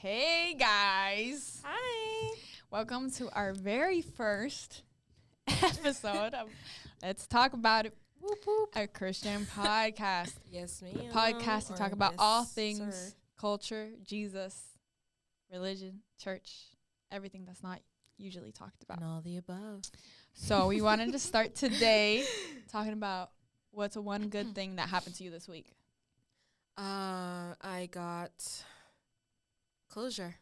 Hey guys, Hi. welcome to our very first episode of Let's Talk About It, Whoop, whoop. a Christian podcast. Yes, ma'am. Podcast to Or talk about yes, all things sir. culture, Jesus, religion, church, everything that's not usually talked about. And all the above. So we wanted to start today talking about what's one good thing that happened to you this week. I got closure.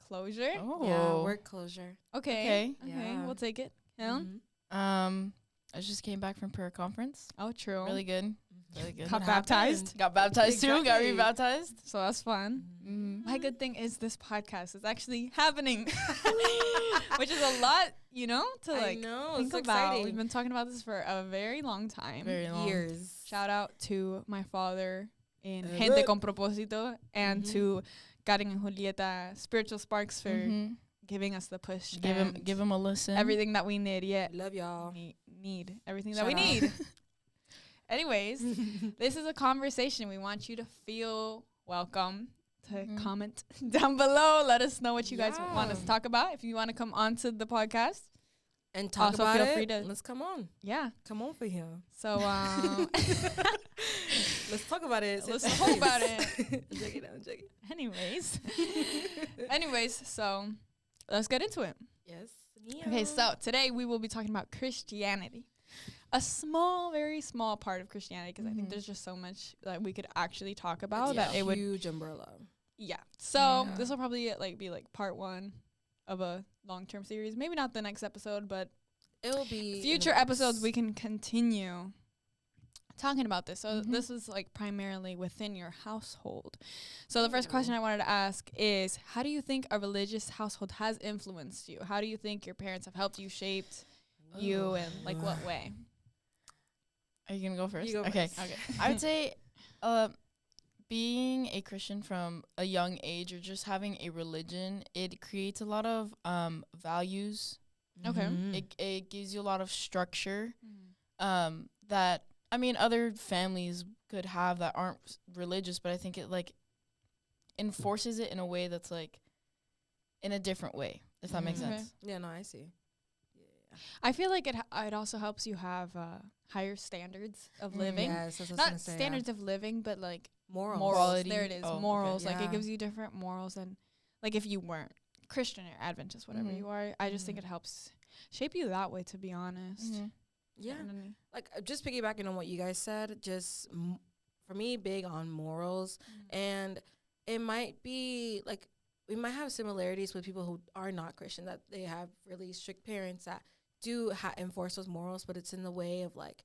Closure? Oh. Yeah, work closure. Okay. Okay. Yeah. We'll take it. Helen? Mhm. I just came back from prayer conference. Oh, true. Really good. Mhm. Really good. Got What baptized? happened? Got baptized too. Got Exactly. rebaptized. So that's fun. Mhm. My good thing is this podcast is actually happening, which is a lot, to I like know, think it's about. exciting. We've been talking about this for a very long time. Very long. Years. Shout out to my father in Uh, Gente look. con Propósito and Mhm. to Karen and Julieta Spiritual Sparks for Mhm. giving us the push. Give him. and Give him a listen. everything that we need. Yeah, Love y'all. need everything that Shout we out. need. Anyways, this is a conversation. We want you to feel welcome to Mhm. comment down below. Let us know what you guys want us to Yeah. talk about. If you want to come onto the podcast, And talk Also about feel it. free to- Let's come on. yeah. Come on for him. So Let's talk about it. Let's Sit talk tight. about I'm joking, I'm joking. anyways, so let's get into it. Yes. Okay, so today we will be talking about Christianity. A small, very small part of Christianity, because I think Mhm. there's just so much that we could actually talk about It's that a it would. huge umbrella. Yeah. So Yeah. this will probably be like part one of a long-term series. Maybe not the next episode, but It'll be future episodes we can continue talking about this. So Mhm. this is like primarily within your household. So the first question I wanted to ask is, how do you think a religious household has influenced you? How do you think your parents have helped you, shaped you, and like what way? Are you gonna go first? You go okay. first. Okay. I would say, being a Christian from a young age or just having a religion, it creates a lot of values. Okay. It gives you a lot of structure. That I mean, other families could have that aren't religious, but I think it like enforces it in a way that's like in a different way, if that makes Mhm. Okay. sense. Yeah, no, I see. Yeah. I feel like it also helps you have higher standards of living. Yes, that's what I was Not gonna say, standards of living, but like morals. morals. Quality. There it is. Oh, okay. Morals. Like Yeah. it gives you different morals than like if you weren't Christian or Adventist, whatever Mhm. you are. I just think it helps shape you that way, to be honest. Mhm. Yeah, And then- like just piggybacking on what you guys said, just for me, big on morals, and it might be like we might have similarities with people who are not Christian, that they have really strict parents that do enforce those morals, but it's in the way of like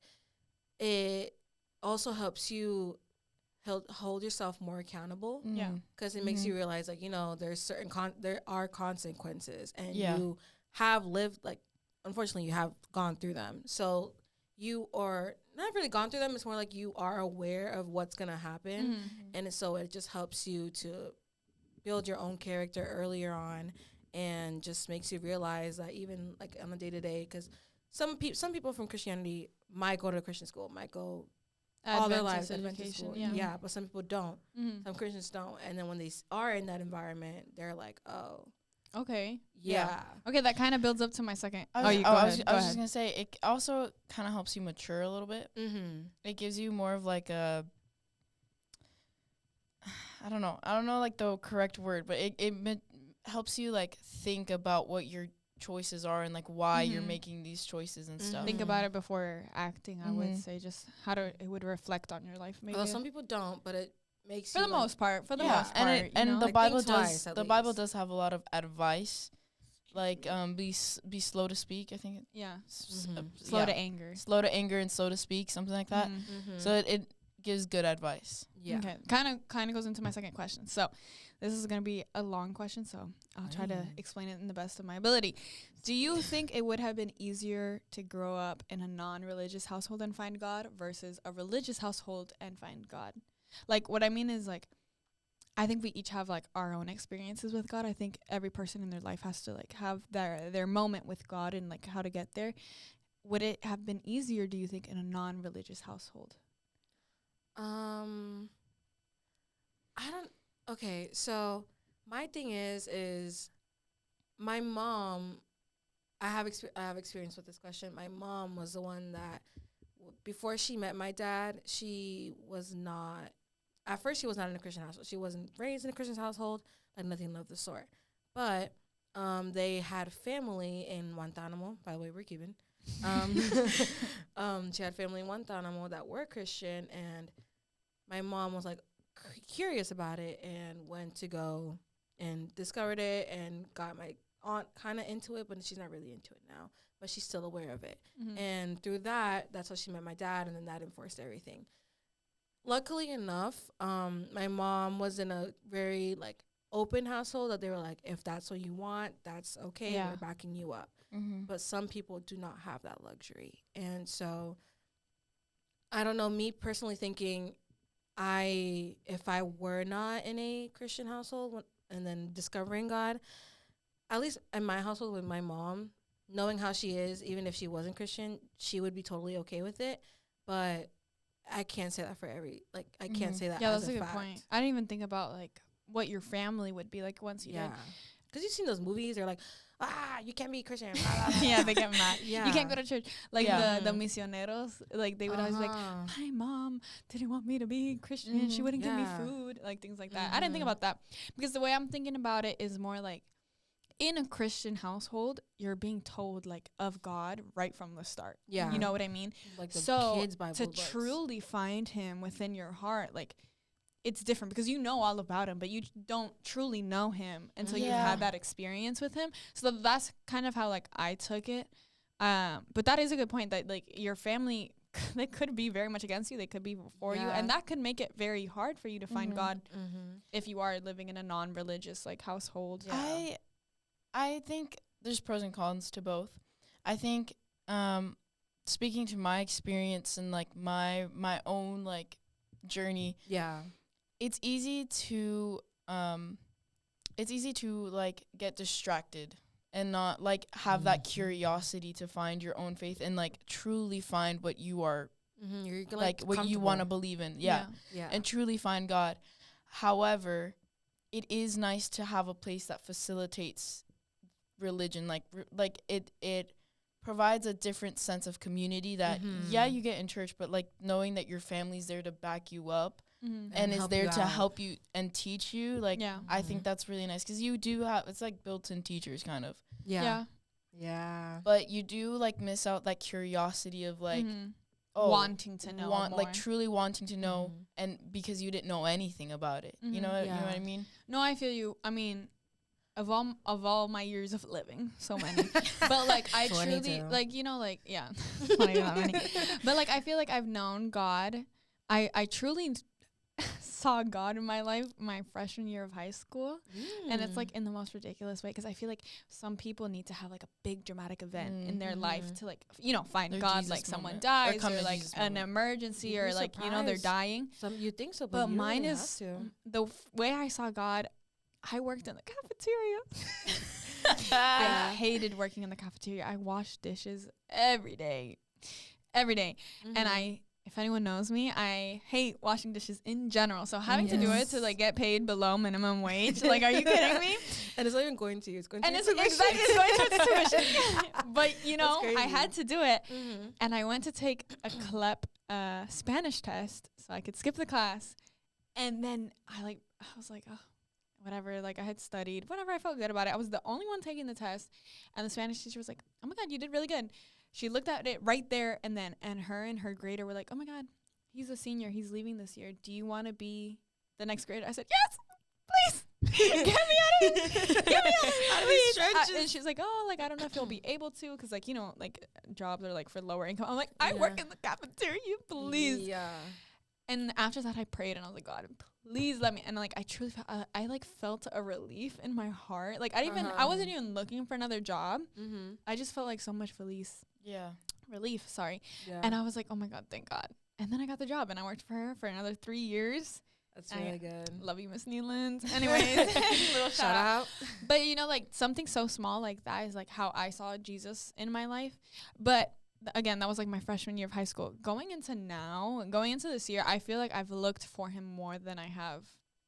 it also helps you hold yourself more accountable. Yeah. Mhm. Because it makes Mhm. you realize, like, there's certain there are consequences, and Yeah. you have lived, like, unfortunately, you have gone through them. So you are not really gone through them. It's more like you are aware of what's gonna happen, Mhm. and so it just helps you to build your own character earlier on, and just makes you realize that even like on a day to day, because some people from Christianity might go to Christian school, might go all their lives Adventist Adventist education. school, Yeah. but some people don't. Mhm. Some Christians don't, and then when they are in that environment, they're like, "Oh, Okay. yeah, Okay, that kind of builds up to my second. I Oh, was, you oh, go I ahead. was, Go I was ahead. just gonna say it also kind of helps you mature a little bit. mm-hmm. It gives you more of like a I don't know like the correct word, but it helps you like think about what your choices are and like why you're Mhm. making these choices and Mhm. stuff. Think about it before acting. I would Mhm. say just how it would reflect on your life. Maybe Although some people don't, but it makes for you the like, most part. For the Yeah, most part, and you know? the Like, Bible think twice, does at the Bible least. does have a lot of advice, like be slow to speak. I think yeah, Mhm. slow to anger. slow to anger and slow to speak, something like that. Mhm. Mm-hmm. So it gives good advice. yeah, Okay. Kind of goes into my second question. So, this is going to be a long question, so I'll try to Nice. explain it in the best of my ability. Do you think it would have been easier to grow up in a non-religious household and find God versus a religious household and find God? Like what I mean is like I think we each have like our own experiences with God. I think every person in their life has to like have their moment with God and like how to get there. Would it have been easier, do you think, in a non-religious household? I don't. Okay, so My thing is my mom. I have experience with this question. My mom was the one that before she met my dad, she was not. At first, she was not in a Christian household. She wasn't raised in a Christian household, like nothing of the sort. But they had family in Guantanamo. By the way, we're Cuban. She had family in Guantanamo that were Christian, and my mom was like curious about it and went to go and discovered it and got my aunt kind of into it, but she's not really into it now. But she's still aware of it. Mm-hmm. And through that's how she met my dad, and then that enforced everything. Luckily enough, my mom was in a very like open household that they were like, if that's what you want, that's okay. Yeah. We're backing you up. Mm-hmm. But some people do not have that luxury. And so I don't know, me personally thinking if I were not in a Christian household and then discovering God, at least in my household with my mom, knowing how she is, even if she wasn't Christian, she would be totally okay with it. But I can't say that for I can't say that Yeah, as that's a good fact. point. I didn't even think about like what your family would be like once you did. Because you've seen those movies, they're like, you can't be Christian. Blah, blah, blah. Yeah, they get mad. Yeah. You can't go to church. Like Yeah. the misioneros, like they would always be like, my mom didn't want me to be Christian. She wouldn't give me food, like things like that. I didn't think about that because the way I'm thinking about it is more like in a Christian household, you're being told like of God right from the start. Yeah. You know what I mean? Like the So kids' Bible to books. truly find him within your heart, like it's different because you know all about him, but you don't truly know him until you've Yeah. had that experience with him. So that's kind of how like I took it. But that is a good point that like your family, they could be very much against you. They could be for you. And that could make it very hard for you to find God if you are living in a non-religious like household. Yeah. I think there's pros and cons to both. I think speaking to my experience and like my own like journey, Yeah. it's easy to like get distracted and not like have that curiosity to find your own faith and like truly find what you are You're like what you want to believe in. Yeah. And truly find God. However, it is nice to have a place that facilitates religion, like it provides a different sense of community that you get in church, but like knowing that your family's there to back you up and is there to help you and teach you, like I think that's really nice because you do have, it's like built-in teachers kind of. Yeah. But you do like miss out that curiosity of like wanting to know more. like truly wanting to know, and because you didn't know anything about it. You know you know what I mean? No, I feel you. I mean, of all my years of living, so many. But like I truly like, you know, like not even that many. But like I feel like I've known God. I truly saw God in my life my freshman year of high school. And it's like in the most ridiculous way because I feel like some people need to have like a big dramatic event in their life to like, you know, find Their God, Jesus like someone moment. dies Or or like Jesus an moment. emergency You'd or be like, you know, they're surprised. dying. You think so, But you mine really is have to. the way I saw God. I worked in the cafeteria. I hated working in the cafeteria. I washed dishes every day. And if anyone knows me, I hate washing dishes in general. So having to do it to like get paid below minimum wage, like, are you kidding me? And it's not even going to you. It's going to And your it's tuition. exactly it's going to its tuition. But you know, That's I crazy. had to do it, and I went to take a CLEP Spanish test so I could skip the class, and then I was like, oh, whatever. Like I had studied, whatever. I felt good about it. I was the only one taking the test, and the Spanish teacher was like, "Oh my God, you did really good." She looked at it right there, and her and her grader were like, "Oh my God, he's a senior. He's leaving this year. Do you want to be the next grader?" I said, "Yes, please." Get me out of here. Get me out of these trenches. And she's like, "Oh, like I don't know if you'll be able to, because like, you know, like jobs are like for lower income." I'm like, "I work in the cafeteria, please." Yeah. And after that, I prayed and I was like, "God, please let me." And like I truly felt a relief in my heart. Like I wasn't even looking for another job. I just felt like so much relief. Sorry. Yeah. And I was like, "Oh my God, thank God." And then I got the job and I worked for her for another 3 years. That's really good. Love you, Miss Neeland. Anyways, little Shout out. But you know, like something so small like that is like how I saw Jesus in my life. But again, that was like my freshman year of high school. Going into this year, I feel like I've looked for him more than I have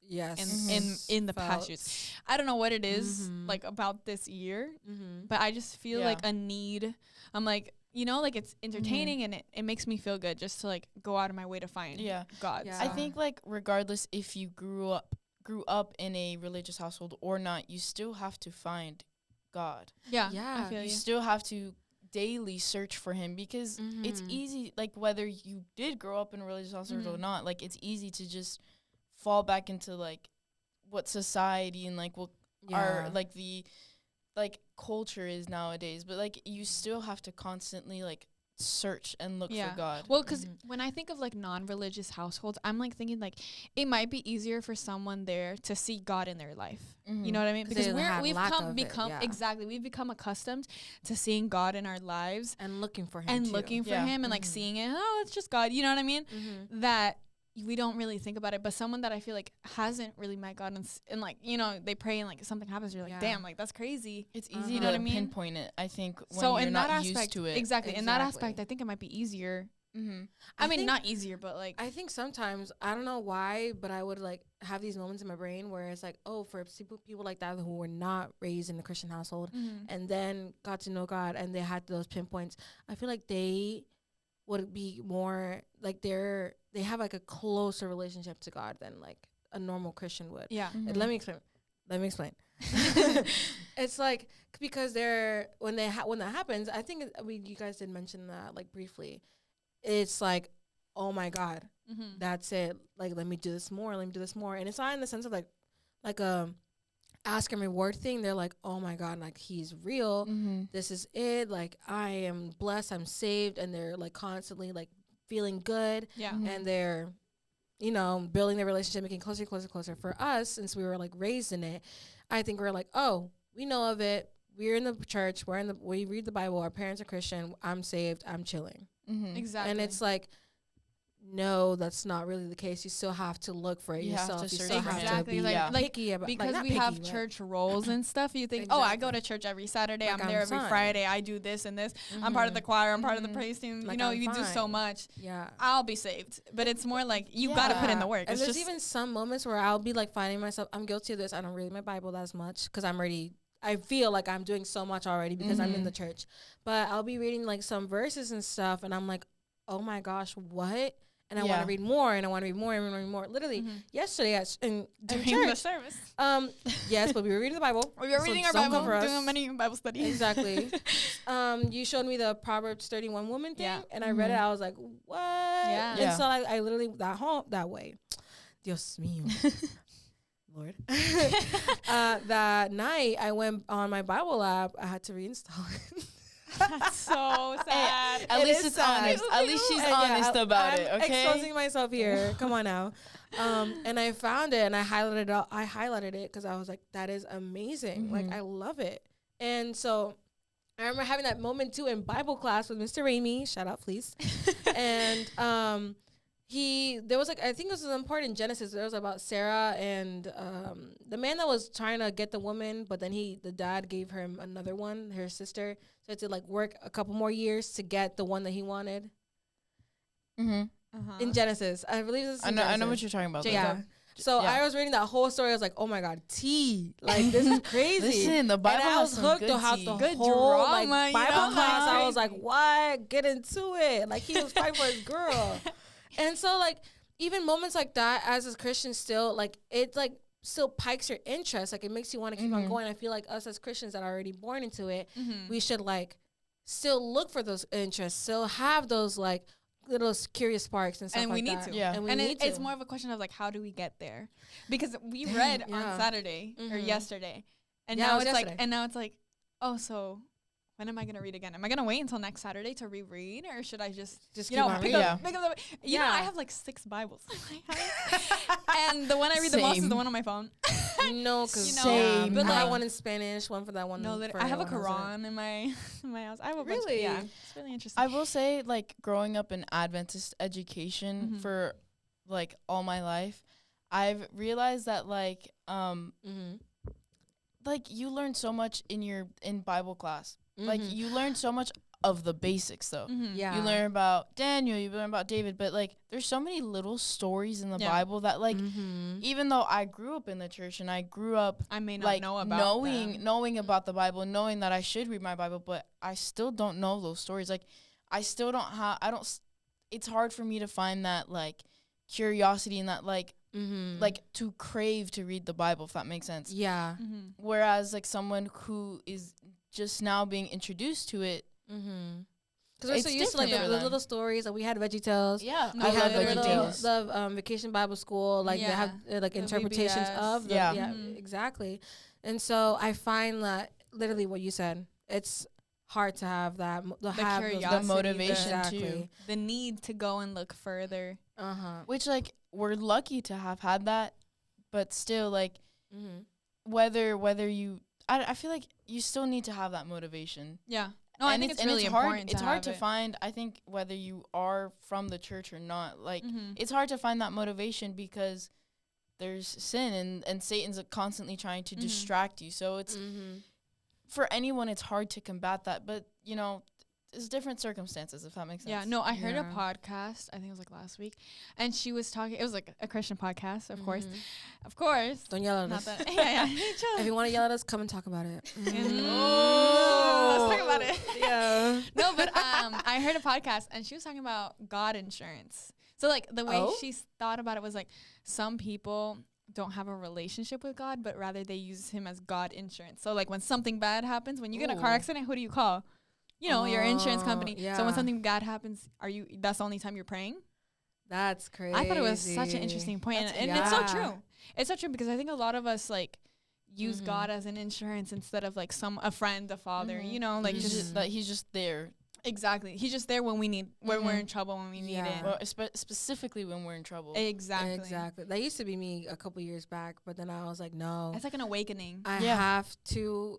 Yes. in the past years. I don't know what it is like about this year, but I just feel like a need. I'm like, you know, like it's entertaining and it makes me feel good just to like go out of my way to find God. I think like regardless if you grew up in a religious household or not, you still have to find God. I feel you still have to daily search for him, because it's easy, like whether you did grow up in a religious household or not, like it's easy to just fall back into like what society and like what our like the like culture is nowadays, but like you still have to constantly like search and look for God. Well, because when I think of like non-religious households, I'm like thinking like it might be easier for someone there to see God in their life. You know what I mean? Because we've become accustomed to seeing God in our lives and looking for him and like seeing it. Oh, it's just God. You know what I mean? That we don't really think about it, but someone that I feel like hasn't really met God and like, you know, they pray and like something happens, you're like, damn, like that's crazy. It's easy to pinpoint it, I think, when you're in not that used aspect, to it. Exactly. In that aspect, I think it might be easier. I mean, not easier, but like I think sometimes, I don't know why, but I would like have these moments in my brain where it's like, oh, for people like that who were not raised in a Christian household and then got to know God and they had those pinpoints, I feel like they would be more like they have like a closer relationship to God than like a normal Christian would. Let me explain. It's like because when that happens, I think you guys did mention that like briefly. It's like, oh my God, that's it. Like, let me do this more. And it's not in the sense of like ask and reward thing. They're like, oh my God, like he's real. This is it. Like I am blessed. I'm saved. And they're like constantly like feeling good. And they're, you know, building their relationship, making closer. For us, since we were like raised in it, I think we're like, oh, we know of it. We're in the church. We read the Bible. Our parents are Christian. I'm saved. I'm chilling. Exactly. And it's like, no, that's not really the case. You still have to look for it yourself. You still have to be picky about, because we have church roles and stuff. You think, oh, I go to church every Saturday. I'm there every Friday. I do this and this. I'm part of the choir. I'm part of the praise team. Like, you know, you do so much. I'll be saved. But it's more like you got to put in the work. And there's even some moments where I'll be like finding myself, I'm guilty of this. I don't read my Bible as much because I feel like I'm doing so much already because I'm in the church. But I'll be reading like some verses and stuff, and I'm like, oh my gosh, what? And I want to read more, and I want to read more, and more. Literally, yesterday during church, the service. Yes, but we were reading the Bible. We were reading our Bible, doing many Bible studies. Exactly. You showed me the Proverbs 31 woman thing, and I read it. I was like, what? And so I literally, that way. Dios mío. Lord. That night, I went on my Bible app. I had to reinstall it. That's so sad. Hey, at least it's sad. Honest. At least she's honest about it. Okay, exposing myself here. Come on now. And I found it and I highlighted it because I was like, that is amazing. Like I love it. And so I remember having that moment too in Bible class with Mr. Ramey. Shout out, please. And there was like, I think this was important in Genesis. There was about Sarah and the man that was trying to get the woman, but then the dad gave her another one, her sister. So he had to like work a couple more years to get the one that he wanted. In Genesis, I believe this is in Genesis. I know what you're talking about. Yeah. So I was reading that whole story. I was like, oh my God, tea. Like, this is crazy. Listen, the Bible and I was hooked throughout the whole like, Bible class. I was like, what? Get into it. Like, he was fighting for his girl. And so, like, even moments like that, as a Christian still, like, it, like, still pikes your interest. Like, it makes you want to keep on going. I feel like us as Christians that are already born into it, we should, like, still look for those interests, still have those, like, little curious sparks and stuff like that. And we need to. Yeah. And it's more of a question of, like, how do we get there? Because we read on Saturday or yesterday. And now it's like, oh, so when am I going to read again? Am I going to wait until next Saturday to reread, or should I just keep on reading? Pick up you know, I have like 6 Bibles in my house. And the one I read the most is the one on my phone. No, because but I have one in Spanish, one for that one. No, I have a Quran in my house. I have a bunch. Yeah, it's really interesting. I will say, like, growing up in Adventist education for like all my life, I've realized that like like you learn so much in Bible class. Like you learn so much of the basics though. Yeah. You learn about Daniel, you learn about David, but like there's so many little stories in the Bible that like even though I grew up in the church and I grew up I may not like know about knowing about the Bible, knowing that I should read my Bible, but I still don't know those stories. Like I still don't have it's hard for me to find that like curiosity and that like to crave to read the Bible, if that makes sense. Yeah. Whereas like someone who is just now being introduced to it, because we're so used to like the little stories. Like we had VeggieTales. Yeah, I had VeggieTales. The Vacation Bible School. Like they have like interpretations VBS. of them. Exactly. And so I find that literally what you said, it's hard to have that the curiosity, the motivation too, the need to go and look further. Which like we're lucky to have had that, but still like whether you I feel like you still need to have that motivation. Yeah. No, I think it's really important. It's hard to find. I think whether you are from the church or not, like it's hard to find that motivation because there's sin and Satan's constantly trying to distract you. So it's for anyone, it's hard to combat that. But you know, it's different circumstances, if that makes sense. Yeah. No, I heard a podcast. I think it was like last week, and she was talking. It was like a Christian podcast, of course. Don't yell at us. Yeah. If you want to yell at us, come and talk about it. Let's talk about it. Yeah. No, but I heard a podcast, and she was talking about God insurance. So like the way she thought about it was like some people don't have a relationship with God, but rather they use him as God insurance. So like when something bad happens, when you get in a car accident, who do you call? You know, your insurance company. Yeah. So when something bad happens, that's the only time you're praying? That's crazy. I thought it was such an interesting point. And it's so true. It's so true because I think a lot of us like use God as an insurance instead of like a friend, a father, you know, like just that he's just there. Exactly. He's just there when we need, when we're in trouble, when we need it. Well, specifically when we're in trouble. Exactly. That used to be me a couple years back, but then I was like, no. It's like an awakening. I have to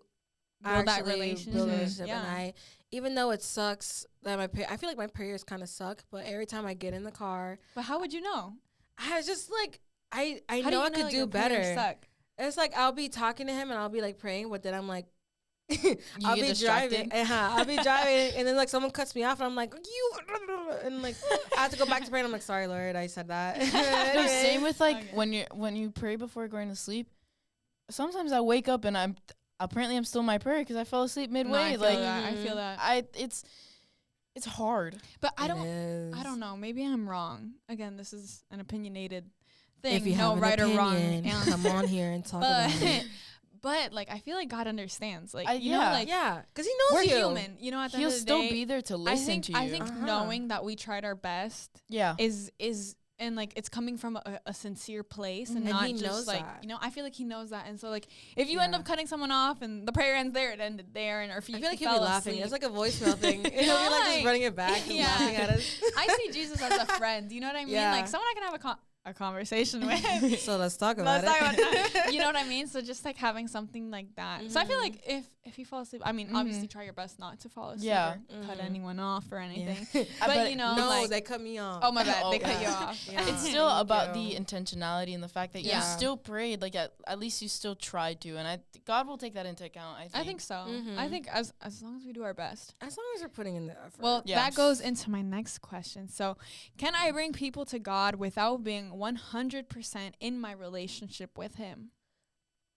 build that relationship. And even though it sucks that I feel like my prayers kind of suck, but every time I get in the car. But how would you know? I was just like, I know I could do better. Suck? It's like I'll be talking to him and I'll be like praying, but then I'm like, I'll be distracted? driving. I'll be driving, and then like someone cuts me off, and I'm like, and like I have to go back to praying. I'm like, sorry, Lord, I said that. No, same with like when you pray before going to sleep. Sometimes I wake up and I'm still in my prayer because I fell asleep midway. No, I feel that. It's hard. But I don't know. Maybe I'm wrong. Again, this is an opinionated thing. If you have right an opinion, or wrong, come on here and talk about it. But like I feel like God understands, like because He knows we're you. human. You know, at the He'll end of the still day, be there to listen to you. I think knowing that we tried our best, is and like it's coming from a sincere place and not he just knows like that. you know. I feel like He knows that, and so like if you end up cutting someone off and the prayer ends there, it ended there, and or if you I feel like fell he'll be laughing. asleep. It's like a voicemail thing. He'll be like just running it back and laughing at us. I see Jesus as a friend. You know what I mean? Like someone I can have a conversation with. So let's talk about it. You know what I mean? So just like having something like that. So I feel like if you fall asleep, I mean, obviously try your best not to fall asleep or cut anyone off or anything. But you know, no, like, they cut me off. Oh my bad, they cut you off. It's still about the intentionality and the fact that you still prayed. Like at least you still tried to, and God will take that into account. I think so. I think as long as we do our best, as long as we're putting in the effort. Well, that goes into my next question. So, can I bring people to God without being 100% in my relationship with Him?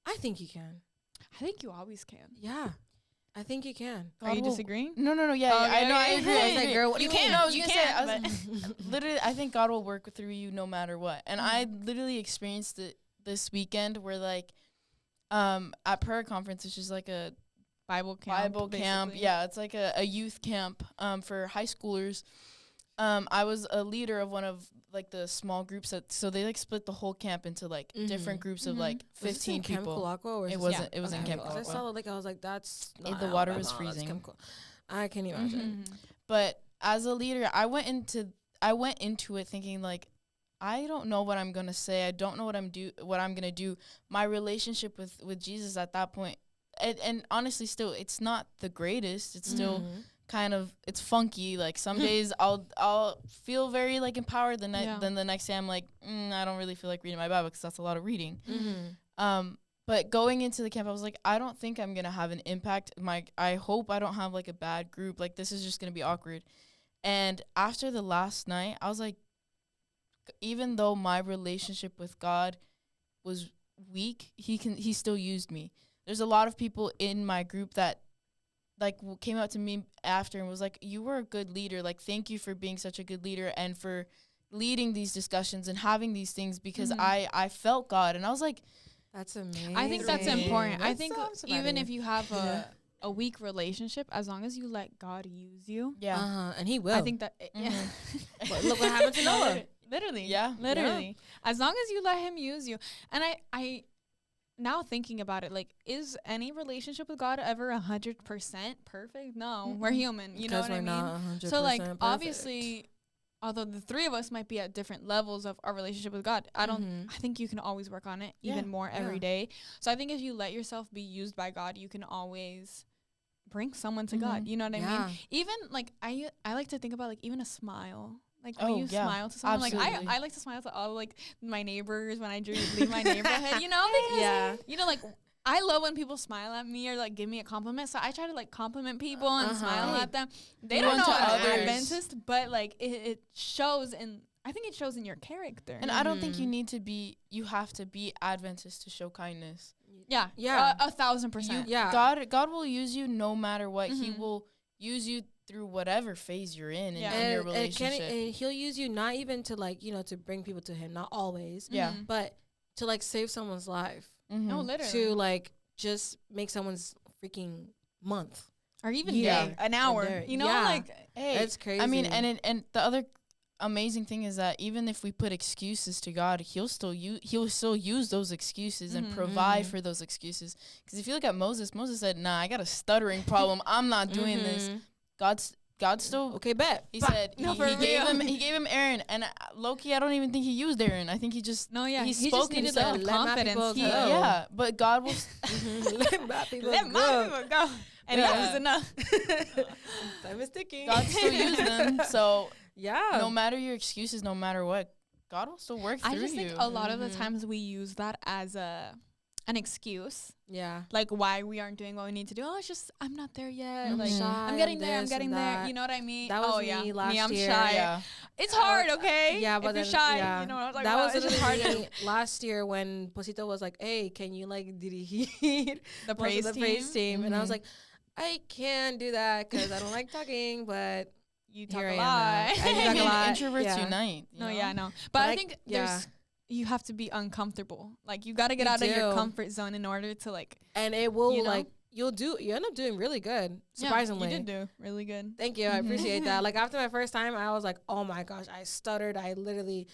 I think you can. I think you always can. Yeah, I think you can. Are you disagreeing? No. Yeah, I know. I agree. I was like, girl, what you do you can. mean? No, you can. Literally, I think God will work through you no matter what. And I literally experienced it this weekend, where like, at prayer conference, which is like a Bible camp. Yeah, it's like a youth camp for high schoolers. I was a leader of one of like the small groups so they like split the whole camp into like different groups of like 15 people. It wasn't. It was in Camp Kulakwa. I saw I was like, that's the water was freezing. I can't imagine. But as a leader, I went into it thinking like, I don't know what I'm gonna say. I don't know what I'm gonna do. My relationship with Jesus at that point, and honestly, still, it's not the greatest. It's still kind of, it's funky. Like some days I'll feel very like empowered. Then the next day I'm like, I don't really feel like reading my Bible because that's a lot of reading. But going into the camp, I was like, I don't think I'm gonna have an impact. I hope I don't have like a bad group. Like this is just gonna be awkward. And after the last night, I was like, even though my relationship with God was weak, he still used me. There's a lot of people in my group that like came up to me after and was like, you were a good leader. Like, thank you for being such a good leader and for leading these discussions and having these things, because I felt God. And I was like, that's amazing. I think that's important. I That's think so even somebody. if you have a weak relationship, as long as you let God use you, And he will. I think that But look what happened to Noah. Literally. Yeah. Literally. Yeah. As long as you let him use you. And I now thinking about it, like, is any relationship with God ever 100% perfect? No. We're human. You know what I mean? Not 100% So, like, perfect. obviously, although the three of us might be at different levels of our relationship with God, I think you can always work on it even more every day. So I think if you let yourself be used by God, you can always bring someone to God. You know what I mean? Even, like, I like to think about, like, even a smile. Like, when you smile to someone, absolutely. like, I like to smile to all, like, my neighbors when I leave my neighborhood, you know? Because, you know, like, I love when people smile at me or, like, give me a compliment. So I try to, like, compliment people and smile at them. They don't know I'm Adventist, but, like, it shows in, I think it shows in your character. And I don't think you have to be Adventist to show kindness. Yeah. 1,000%. God will use you no matter what. He will use you through whatever phase you're in your relationship. And he'll use you not even to, like, you know, to bring people to him, not always. But to, like, save someone's life. No, literally. To, like, just make someone's freaking month. Or even day, an hour. You know, like, hey. That's crazy. I mean, and the other amazing thing is that even if we put excuses to God, he'll still use those excuses and provide for those excuses. Because if you look at Moses said, nah, I got a stuttering problem. I'm not doing this. God still okay, bet. He said he gave him Aaron, and low-key, I don't even think he used Aaron. I think he just he spoke just needed himself. Confidence. But God will let my people go. And that was enough. Time is ticking. God still used them. So no matter your excuses, no matter what, God will still work through you. I just think a lot of the times we use that as an excuse. Yeah. Like, why we aren't doing what we need to do. Oh, it's just, I'm not there yet. Like, shy, I'm getting there. You know what I mean? That was me last year. I'm shy. Yeah. It's hard, okay? Yeah, but if you're shy, you know what I was like, that was it's just hard. Last year when Posito was like, hey, can you, like, dirigir the praise team? And I was like, I can't do that because I don't like talking, but you talk a lot. I talk a lot. Introverts unite. No. But I think you have to be uncomfortable. Like, you got to get out of your comfort zone in order to, like, and it will, like, you end up doing really good, surprisingly. You did do really good. Thank you. I appreciate that. Like, after my first time, I was like, oh my gosh, I stuttered. I literally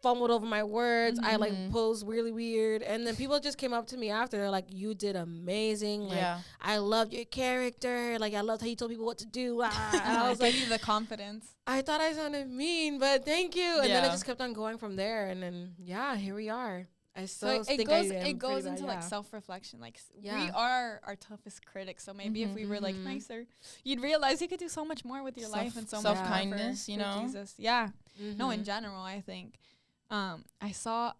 fumbled over my words. I, like, posed really weird. And then people just came up to me after. They're like, you did amazing. Like, I loved your character. Like, I loved how you told people what to do. And I was like, gave you the confidence. I thought I sounded mean, but thank you. And then it just kept on going from there. And then, here we are. I still think it goes into like self-reflection. Like, we are our toughest critics. So maybe if we were like nicer, you'd realize you could do so much more with your life and so much self-kindness, you know? Jesus. Yeah. No, in general, I think. I saw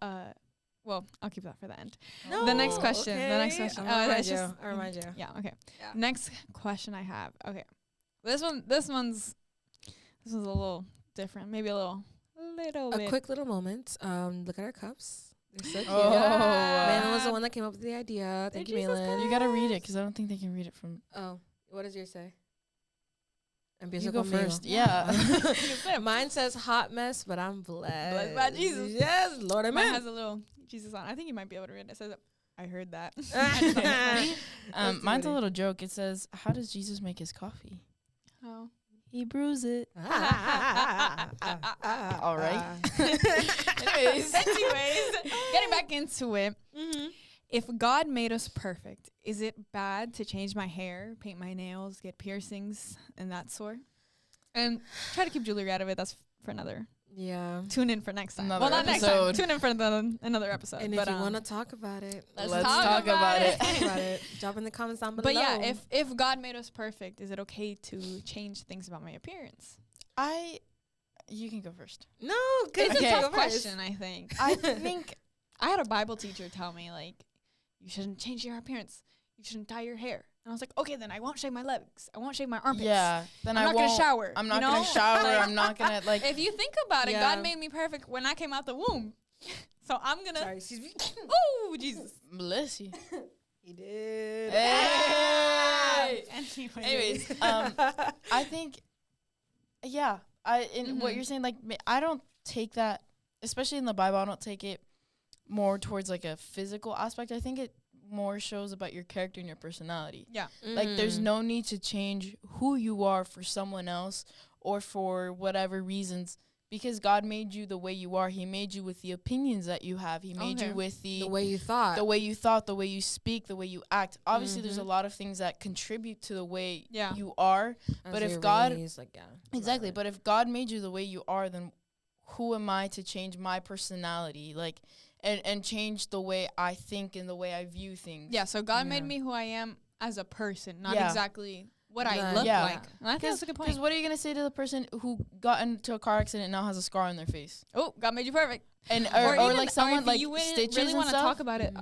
well, I'll keep that for the end. No, the next question. Okay. The next question. I'll remind you. Yeah. Okay. Yeah. Next question I have. Okay. This one's a little different. Maybe a little bit. Quick little moment. Look at our cups. They're so cute. Meilyn was the one that came up with the idea. Thank you, Meilyn. You gotta read it because I don't think they can read it from. Oh, what does yours say? You go first. Yeah. Mine says hot mess, but I'm blessed. Blessed by Jesus. Yes, Lord, amen. Mine has a little Jesus on. I think you might be able to read it. It says, I heard that. Mine's a little joke. It says, how does Jesus make his coffee? Oh. He brews it. All right. Anyways, getting back into it. If God made us perfect, is it bad to change my hair, paint my nails, get piercings, and that sort? And try to keep jewelry out of it. That's for another. Yeah. Tune in for next time. Not next time. Tune in for another episode. And if you want to talk about it, let's talk about it. Drop in the comments down below. But yeah, if God made us perfect, is it okay to change things about my appearance? You can go first. No, it's a tough question, I think. I think I had a Bible teacher tell me, like, you shouldn't change your appearance. You shouldn't dye your hair. And I was like, okay, then I won't shave my legs. I won't shave my armpits. Yeah. Then I'm not gonna shower. I'm not you know? gonna shower. Like, I'm not gonna like. if you think about it, Yeah. God made me perfect when I came out the womb. So I'm gonna. Sorry, excuse me. Oh, Jesus. Bless you. He did. Hey. Anyways. Anyways, I think, yeah, what you're saying, like, I don't take that, especially in the Bible, I don't take it more towards like a physical aspect. I think it more shows about your character and your personality. Yeah. Like, there's no need to change who you are for someone else or for whatever reasons. Because God made you the way you are. He made you with the opinions that you have. He made you with the way you thought. the way you thought, the way you speak, the way you act. Obviously, there's a lot of things that contribute to the way you are. As but if you're God, raised, like, exactly. But if God made you the way you are, then who am I to change my personality, like, and change the way I think and the way I view things? Yeah, so God made me who I am as a person, not Yeah. exactly what I Right. look Yeah. like. And I think that's a good Because point. what are you gonna say to the person who got into a car accident and now has a scar on their face? Oh, God made you perfect. And Or or even- like someone if like you wouldn't stitches really and want to stuff. talk about it.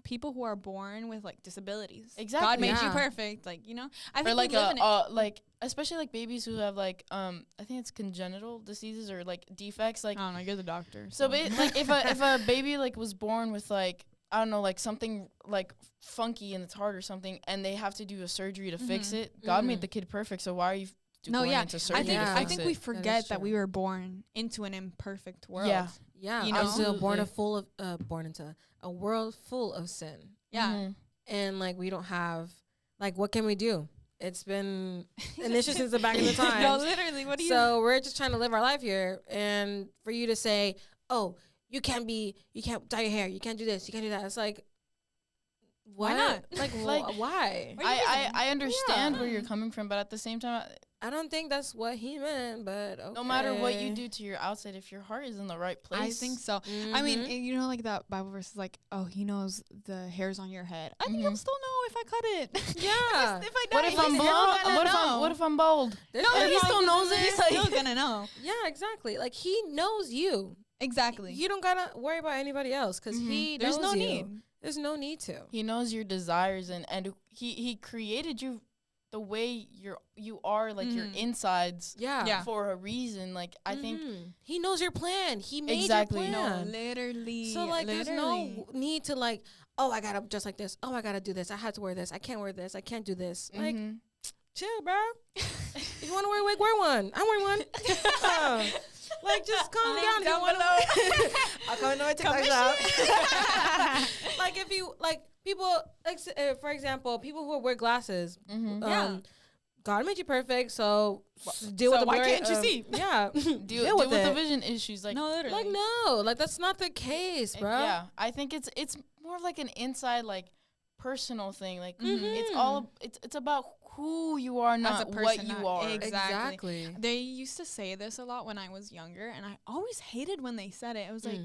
People who are born with like disabilities. Exactly. God made you Yeah. perfect. Like, you know, I Or think like we live in it. like especially like babies who have like I think it's congenital diseases or like defects, like I don't know. You're the doctor. so like if a baby like was born with like, I don't know, like something like funky in its heart or something, and they have to do a surgery to fix it. God made the kid perfect, so why are you going into surgery to I fix think it? we forget that true. we were born into an imperfect world. Yeah. Yeah, You you know? know, still Absolutely. born into a world full of sin, Yeah. Mhm. and like we don't have, like, what can we do? It's been an issue since the back of the time. No, literally. What do you? So we're just trying to live our life here, and for you to say, "Oh, you can't dye your hair, you can't do this, you can't do that," it's like, Why what? not? Like, Like, why? I understand Yeah. where you're coming from, but at the same time, I don't think that's what he meant, but okay. no matter what you do to your outside, if your heart is in the right place, I think so. I mean, you know, like that Bible verse is like, oh, he knows the hairs on your head. I think he'll still know if I cut it. Yeah. if I What if I'm bald? What if I'm bald? There's No, no he still knows it. He's Like- still gonna know. Yeah, exactly. Like, he knows you. Exactly. You don't gotta worry about anybody else because he There's knows no you. need. There's no need to. He knows your desires, and he created you the way you are, like your insides, Yeah. for a reason. Like, I think he knows your plan. He made Exactly. your No, plan. literally. So, like, there's literally. no need to, like, oh, I gotta just like this. Oh, I gotta do this. I had to wear this. I can't wear this. I can't do this. Like, chill, bro. If you want to wear a wig, wear one. I wear one. Like, just calm down. If you wanna I'll come into my TikTok shop. Like, if you, like, people, like, for example, people who wear glasses. Yeah. God made you perfect, so deal with the why blurry, can't you see? Yeah. deal with the vision issues. Like, No, literally. Like, no, like, that's not the case, bro. yeah, I think it's more of like an inside, like, personal thing. Like, it's all it's about who you are, not a person, what you not are. Exactly. They used to say this a lot when I was younger, and I always hated when they said it. It was like,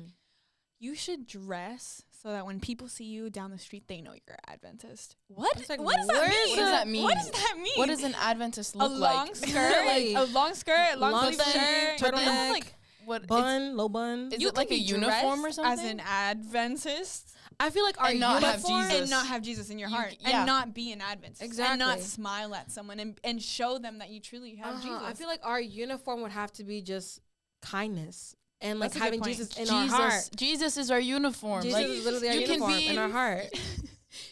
you should dress so that when people see you down the street, they know you're Adventist. What? It's like, What does that where's mean? What does that mean? What does that mean? What does an Adventist a look long like? skirt, like a long skirt, long Long sleeve sleeve, shirt, but then, turtleneck, like What Bun, low bun. is you it like a can be uniform or dressed something? as an Adventist I feel like our And not have uniform Jesus. and not have Jesus in your You heart, c- yeah. and not be an Adventist, and not Exactly. smile at someone and show them that you truly have Jesus. I feel like our uniform would have to be just kindness and like That's a good having point. Jesus in our heart. Jesus is our uniform. Jesus Like, is literally our you can uniform be- in our heart.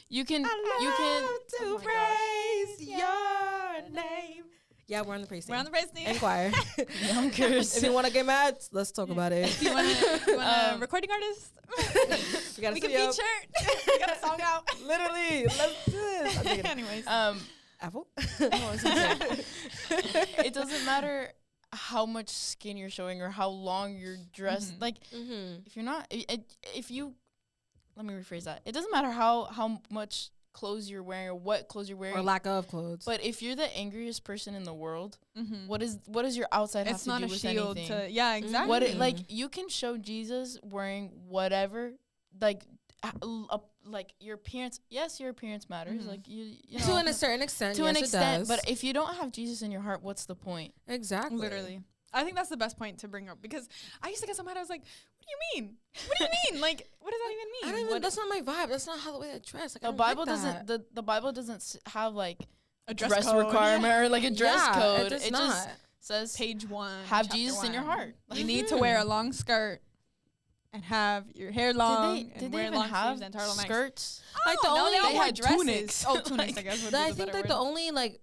you can to Oh my praise your name. Yeah, we're on the praise team. We're on the praise team. and choir. youngers. If you want to get mad, let's talk about it. You want a recording artist? We got We a can studio. feature. We got a song out. Literally, let's do this. I'm thinking, Anyways, Apple. what was I gonna say? It doesn't matter how much skin you're showing or how long you're dressed. Like, if you're not, if you, let me rephrase that. It doesn't matter how much clothes you're wearing or what clothes you're wearing, Or lack of clothes. but if you're the angriest person in the world, what does your outside have it's to not do a with shield anything? to. Yeah, exactly. What like you can show Jesus wearing whatever, like like your appearance. Yes, your appearance matters. Like you know, to a certain extent, to yes, an it extent. does. But if you don't have Jesus in your heart, what's the point? exactly. Literally. I think that's the best point to bring up, because I used to get so mad. I was like, what do you mean? What do you mean? Like, what does that even mean? I don't even, that's not my vibe. That's not how the way I dress. Like, The Bible doesn't. The Bible doesn't have like A dress code. requirement or like a dress code. It does It not. just says Page 1. have chapter Jesus in your 1. heart. You need to wear a long skirt and have your hair long. Did they wear even long have sleeves and turtleneck. skirts? Like the only they they wore had dresses. tunics. Oh, tunics, I guess. Would be I the think better like word. the only like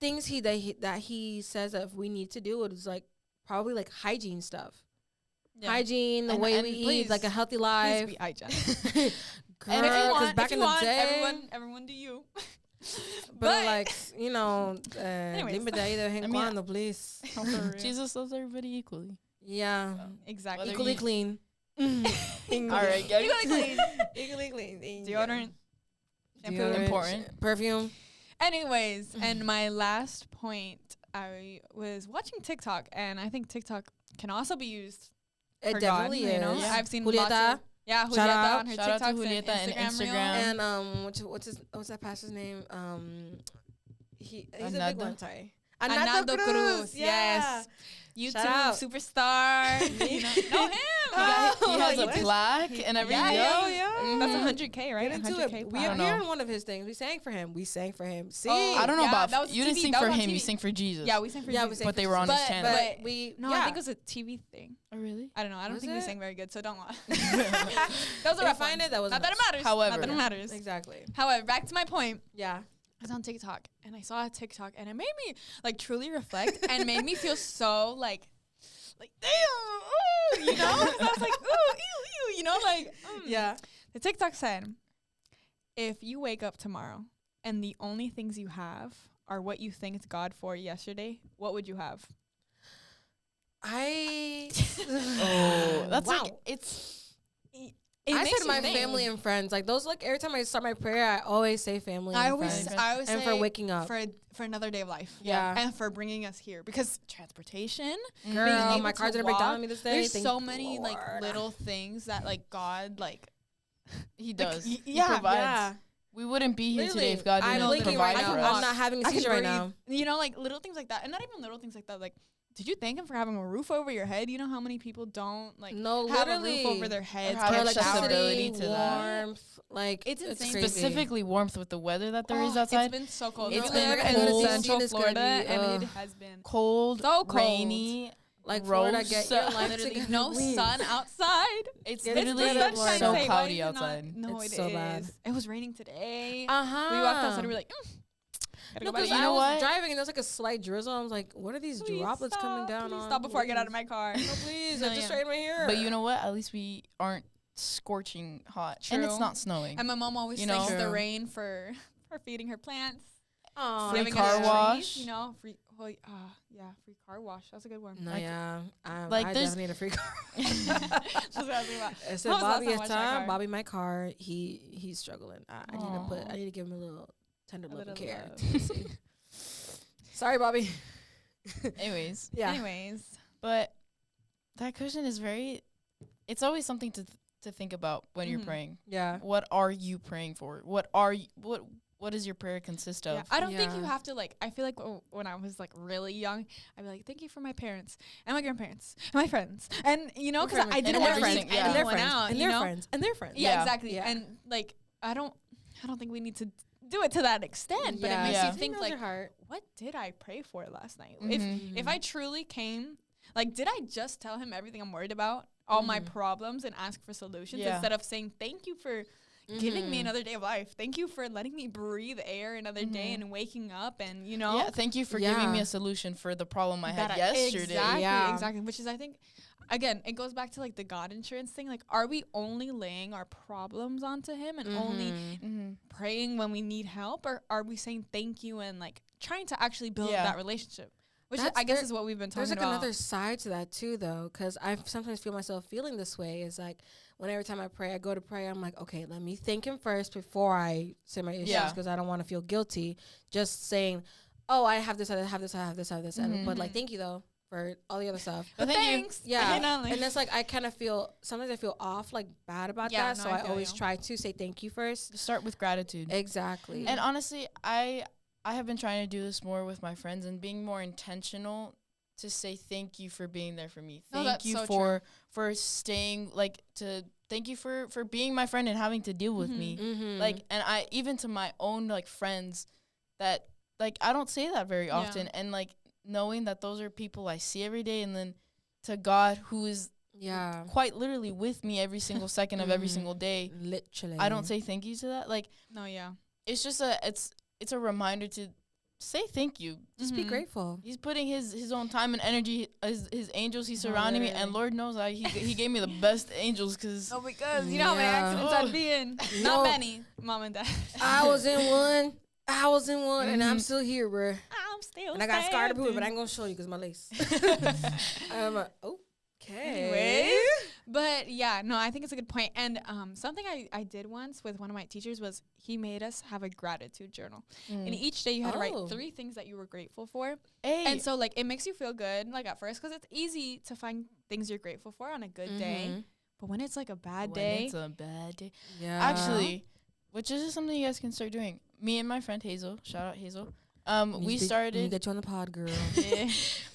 things that he says that we need to do is like probably like hygiene stuff. Yeah. Hygiene, the And- way and we please- eat, like a healthy Please life. be hygienic. Girl, And if you 'cause want, back if in you the want, day, everyone do you. but like you know, Anyways. límite ahí de vez en I mean, cuando, please. Oh, for real. Jesus loves everybody equally. Yeah, Exactly. Whether equally you- clean. All right, Gaby. Equally clean. Equally clean. Deodorant. Shampoo. Deodorant, Important. perfume. Anyways, and my last point, I was watching TikTok, and I think TikTok can also be used It for definitely God, is. you know? Yeah. I've seen lots Julieta. of, yeah, Shout Julieta out. on her Shout out to TikToks Julieta and and Instagram, Instagram. Reels. And what's that pastor's name? He's a big Anando? one. Sorry, Anando Cruz, yeah. yes. YouTube Shout out. superstar. you know him. He has a yes. plaque and everything. Yeah, yeah. That's 100K, right? Get into 100K. it. We I don't appeared know. in one of his things. We sang for him. See, Oh, I don't know Yeah, about that was you didn't TV. sing That for was on him. You TV. sing for Jesus. Yeah, we sang for Yeah, Jesus. we sang But for they were on his Jesus. channel. But we No, I think it was a TV thing. Oh, really? I don't know. I don't Was think we it? sang very good, so don't lie. That was a If rough I find one. it, that was Not that it nice. matters. However. Not that it matters. Exactly. However, back to my point. Yeah. I was on TikTok and I saw a TikTok and it made me like truly reflect and made me feel so like damn, ooh, you know? 'Cause I was like, ooh, ew, you know, like Yeah. The TikTok said, if you wake up tomorrow and the only things you have are what you thanked God for yesterday, what would you have? I. Oh, that's wow. like it's. It I makes said you my think. family and friends. Like those. Like every time I start my prayer, I always say family I and always friends. say And for waking up. for another day of life. Yeah. And for bringing us here because transportation, Girl, able my to car didn't break down walk, on me this day. there's Thank so many like Lord. little things that like God like He does. y- He yeah, provides. Yeah. We wouldn't be here Literally, today if God I'm didn't blinking provide right for now. us. I'm not having a I can seizure right breathe. now. You know, like little things like that, and not even little things like that. Like, did you thank him for having a roof over your head? You know how many people don't like No, have a literally. roof over their heads, have can't accessibility shower. to that. warmth. Like It's insane. crazy. Specifically warmth with the weather that there is Oh, outside. It's been so cold. It's It's been been cold. in Central It's gonna be, Florida, and ugh. it has been Cold, so cold. rainy, Like Florida, gross. get your life literally together, no please. sun outside. It's Get literally it together, Sunshine Florida. so State. Why cloudy is it not- outside. No, It's it so is. bad. It was raining today. Uh-huh. We walked outside and we were like, gotta No, go back because you in. I know was what? driving and there was like a slight drizzle. I was like, what are these Please droplets coming stop. down Please on? stop before I get out of my car. No, please. No, I just yeah. straightened my hair. But you know what? At least we aren't scorching hot, and it's True. not snowing. And my mom always You thanks know? the True. rain for feeding her plants. Aw, Free giving car us trees, wash. You know, free. Oh, yeah, free car wash. That's a good one. No, Like- yeah. like I there's- definitely need a free car. That's what I was thinking about. I said, When was the last Bobby, time I it's washed my time. car? Bobby, my car, he's struggling. I need to Aw. I need to give him a little tender A love and little care. love. Sorry, Bobby. Anyways, Yeah. Anyways, but that question is very. It's always something to think about when you're Mhm. praying. Yeah. What are you praying for? What does your prayer consist of? yeah, I don't think you Yeah. have to like. I feel like when I was like really young, I'd be like, thank you for my parents and my grandparents and my friends, and you know, because I didn't And want to their leave friends, yeah. and their anyone friends, out. and you their know? friends, and their friends. Yeah, Yeah. exactly. Yeah. And like, I don't think we need to do it to that extent, but it makes Yeah. you think like, your heart. what did I pray for last night? Mhm. If I truly came, like, did I just tell him everything I'm worried about, all my Mhm. problems, and ask for solutions Yeah. instead of saying thank you for giving me Mhm. another day of life. Thank you for letting me breathe air another day Mhm. and waking up, and you know, Yeah, thank you for giving me Yeah. a solution for the problem I had that yesterday. Exactly, Yeah. exactly. Which is, I think, again, it goes back to like the God insurance thing. Like, are we only laying our problems onto Him and only Mhm. Mm-hmm. praying when we need help, or are we saying thank you and like trying to actually build Yeah. that relationship? Which is, That's- I guess there- is what we've been There's talking like about. another side to that too, though, because I sometimes feel myself feeling this way. Is like when every time I pray, I go to pray, I'm like, okay, let me thank Him first before I say my issues, Yeah. because I don't want to feel guilty. Just saying, oh, I have this, I have this, I have this, I have this, Mhm. but like, thank you though for all the other stuff. But Thank you. thanks. Yeah, You know, like- and it's like I kind of feel sometimes I feel off, like bad about Yeah, that. no, So I I feel always you. try to say thank you first. Start with gratitude. Exactly. And honestly, I have been trying to do this more with my friends and being more intentional to say thank you for being there for me. No, Thank that's you so for staying, like, to thank you for being my friend and having to deal with me. Mm-hmm. Like, and I, even to my own, like, friends that, like, I don't say that very often. And, like, knowing that those are people I see every day, and then to God, who is quite literally with me every single second of every single day. Literally. I don't say thank you to that. Like, No, yeah. it's just it's a reminder to say thank you. Just be grateful. He's putting his own time and energy, his angels, he's surrounding me, and Lord knows he gave me the best angels, because No, because you know how many accidents I'd be in. Not many, Mom and Dad. I was in one, and I'm still here, bro. I'm still And I got scarred to prove it, but I ain't gonna show you because my lace. Okay. Anyways, but yeah, no, I think it's a good point. And something I did once with one of my teachers was he made us have a gratitude journal. And each day you had to write 3 things that you were grateful for. And so, like, it makes you feel good, like, at first, because it's easy to find things you're grateful for on a good day. But when it's, like, a bad day. It's a bad day. Yeah. Actually, which is something you guys can start doing. Me and my friend Hazel, shout out Hazel. We started. Get you on the pod, girl.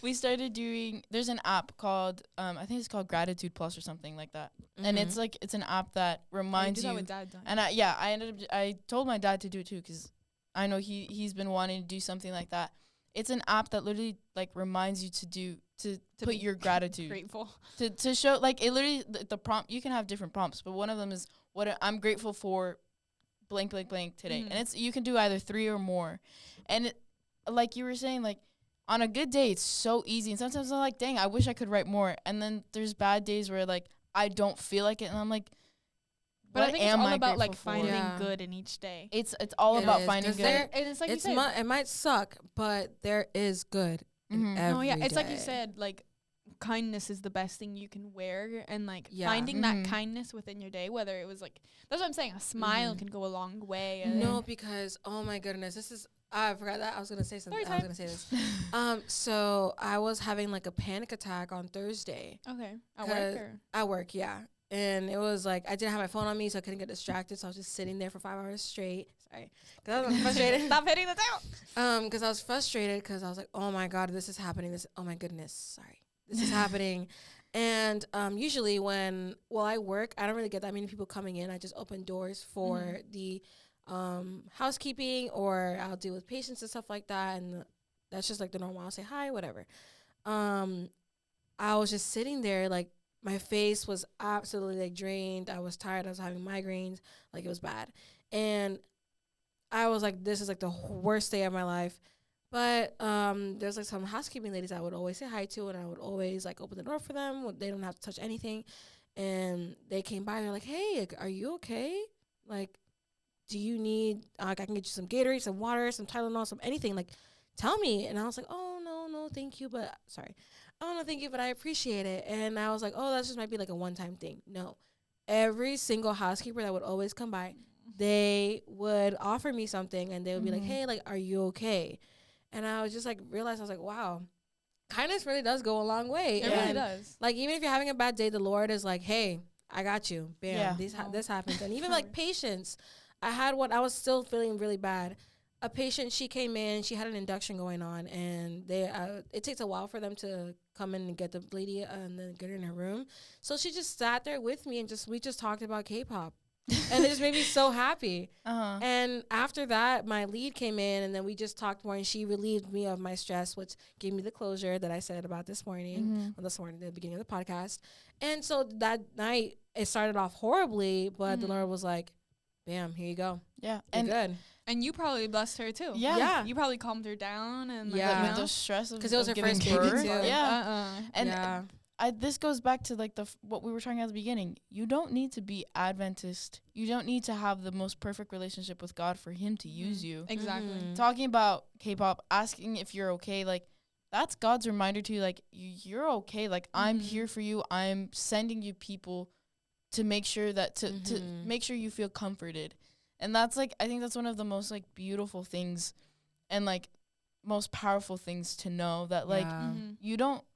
We started doing. There's an app called I think it's called Gratitude Plus or something like that, and it's an app that reminds you. That with Dad, and I told my dad to do it too, because I know he's been wanting to do something like that. It's an app that literally, like, reminds you to put your gratitude, grateful, to show, like, it literally the prompt. You can have different prompts, but one of them is what I'm grateful for, blank blank blank today, and it's you can do either 3 or more. And like you were saying, like, on a good day, it's so easy. And sometimes I'm like, dang, I wish I could write more. And then there's bad days where, like, I don't feel like it. And I'm like, but I think it's all about, like, finding good in each day. It's all about finding good. And it's like you said. It might suck, but there is good in every it's day. like you said, like, kindness is the best thing you can wear, and, like, finding that kindness within your day, whether it was, like, that's what I'm saying, a smile can go a long way. No, because, oh my goodness, I forgot that I was gonna say something. I was gonna say this. So I was having, like, a panic attack on Thursday. Okay. At work? Or? At work, yeah. And it was like I didn't have my phone on me, so I couldn't get distracted. So I was just sitting there for 5 hours straight. Sorry, because I was frustrated. Stop hitting the table. Because I was frustrated because I was like, oh my God, this is happening. Oh my goodness, sorry, this is happening. And usually when I work, I don't really get that many people coming in. I just open doors for the housekeeping, or I'll deal with patients and stuff like that, and that's just like the normal. I'll say hi, whatever. I was just sitting there, like, my face was absolutely, like, drained. I was tired. I was having migraines. Like, it was bad. And I was like, this is, like, the worst day of my life. But there's, like, some housekeeping ladies I would always say hi to, and I would always, like, open the door for them. They don't have to touch anything. And they came by. They're like, hey, are you okay? Like, do you need, I can get you some Gatorade, some water, some Tylenol, some anything. Like, tell me. And I was like, oh, no, thank you. But, sorry. Oh, no, thank you, but I appreciate it. And I was like, oh, that just might be, like, a one-time thing. No. Every single housekeeper that would always come by, they would offer me something, and they would be like, hey, like, are you okay? And I was just, like, realized, I was like, wow, kindness really does go a long way. It really does. Like, even if you're having a bad day, the Lord is like, hey, I got you. Bam, this happens. And even, like, patience. I was still feeling really bad. A patient, she came in, she had an induction going on, and it takes a while for them to come in and get the lady and then get her in her room. So she just sat there with me, and we just talked about K-pop. And it just made me so happy. And after that, my lead came in, and then we just talked more, and she relieved me of my stress, which gave me the closure that I said about this morning, the beginning of the podcast. And so that night, it started off horribly, but the Lord was like, bam, here you go. Yeah. You're good. And you probably blessed her too. Yeah. You probably calmed her down, and like with the stress of, because it was her giving first baby birth. too. Yeah. And this goes back to, like, what we were talking at the beginning. You don't need to be Adventist. You don't need to have the most perfect relationship with God for Him to use you. Exactly. Talking about K-pop, asking if you're okay, like, that's God's reminder to you, like, you're okay. Like, I'm here for you. I'm sending you people to make sure that to make sure you feel comforted. And that's, like, I think that's one of the most, like, beautiful things and, like, most powerful things to know, that, like,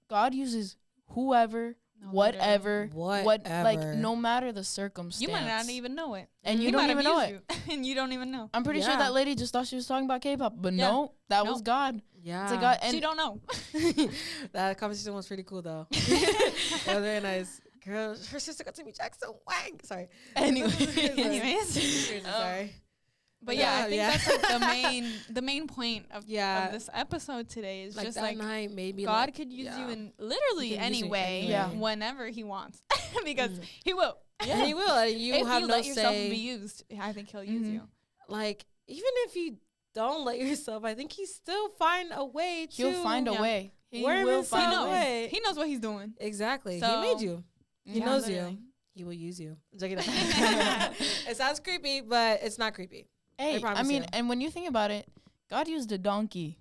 God uses whoever, whatever, what, like, Whatever. no matter the circumstance. You might not even know it. And you He don't might even have know used it. you, and you don't even know. I'm pretty sure Yeah. that lady just thought she was talking about K-pop, but Yeah. no, that Nope. was God. Yeah. It's like God, and She don't know. That conversation was pretty cool though. It was very nice. Girl, her sister got to meet Jackson Wang. Sorry. Anyways. Sorry. But yeah, I Yeah, think yeah. that's like the main point of this episode today is Like just that like night, maybe God like, could use yeah. you in literally He can use any you way, anyway. Yeah. whenever He wants, because Mhm. He will. And he will. And you if have you no let yourself say. be used, I think He'll use Mhm. you. Like even if you don't let yourself, I think he still find a way to. he'll find a Yeah. way. He Worm will himself find a out. way. way. He knows what He's doing. Exactly. So- he made you. He Yeah. knows literally. you. He will use you. I'm joking. It sounds creepy, but it's not creepy. Hey, I promise mean, you. and when you think about it, God used a donkey.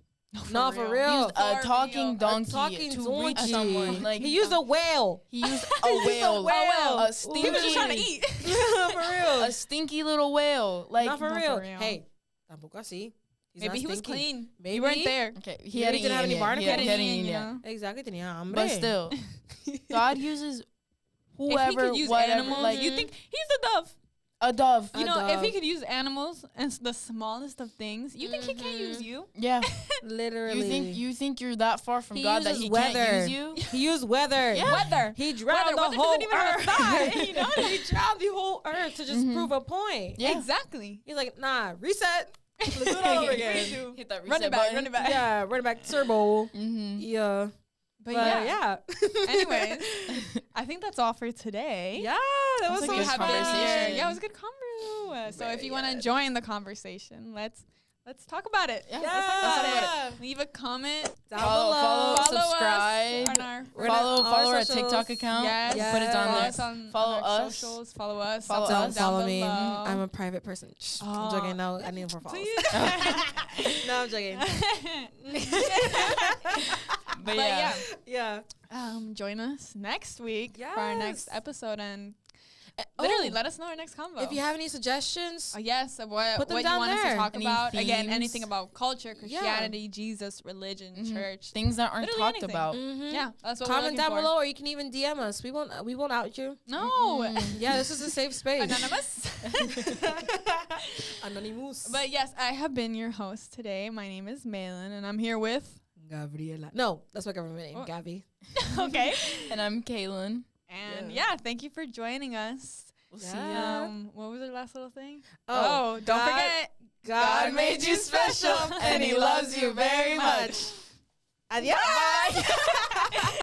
No, for He real. used a For talking real. donkey Talking to donkey. reach someone. Like, he used a whale. he used a whale. whale. A Ooh. stinky, He was just trying to eat. For real. a stinky little whale. Like, Not for Not real. for real. Hey, tampoco así. He's Maybe not he was stinky. clean. Maybe. You weren't there. okay, Maybe he he hadn't didn't have eaten any yet. barnacles. He Hadn't hadn't eaten, eaten you yet. know? Exactly. Tenía hambre. But still, God uses If He whoever, could use whatever. animals, Like, you think He's the dove. a dove. You A know, if He dove. could use animals and the smallest of things, you think He can't Mhm. use you? Yeah. Literally. You think you're that far from He God that uses He weather. can't use you? He used weather. Yeah. Weather. He drowned Weather the doesn't whole even have a earth. thigh, you know? He drowned the whole earth to just Mhm. prove a point. Yeah. Exactly. He's like, nah, reset. Let's do it all over again. Redo. Hit that Run it back. Run it back. Yeah, run it back turbo. Mm-hmm. Yeah. But But yeah. yeah. Anyways, I think that's all for today. Yeah, that was a so good fun. conversation. Yeah, it was a good convo. So if Very you want to good. join the conversation, let's talk about it. Yeah, Yeah. let's talk about it. Leave a comment. Down Follow, below. follow, subscribe. us on our We're gonna- Follow all our socials. TikTok account. yes, Yes. Put it down follow there. us on Follow on our us. socials. Follow us. Follow Down us. Follow me. below. I'm a private person. Shh, Oh. I'm joking. No, I need more followers. Please. No, I'm joking. But But yeah. yeah. Yeah. Join us next week for our next Yes. episode, and literally Oh, let us know our next convo. if you have any suggestions, Yes, of what Put them you down want us there. to talk Any about. Again, themes? anything about culture, Christianity, Jesus, religion, Mhm. church. Things that aren't Literally talked anything. about. mhm. Yeah, that's what we're Comment looking down for. below, or you can even DM us. We won't out you. No, Yeah, this is a safe space. anonymous. Anonymous. But yes, I have been your host today. My name is Meilyn, and I'm here with. Gabriela. No, that's my government name, Oh. Gabby. Okay. And I'm Keilyn. And Yeah. yeah, thank you for joining us. We'll Yeah. see ya. What was the last little thing? Oh, don't God- forget. God made you special, and He loves you very much. Adios.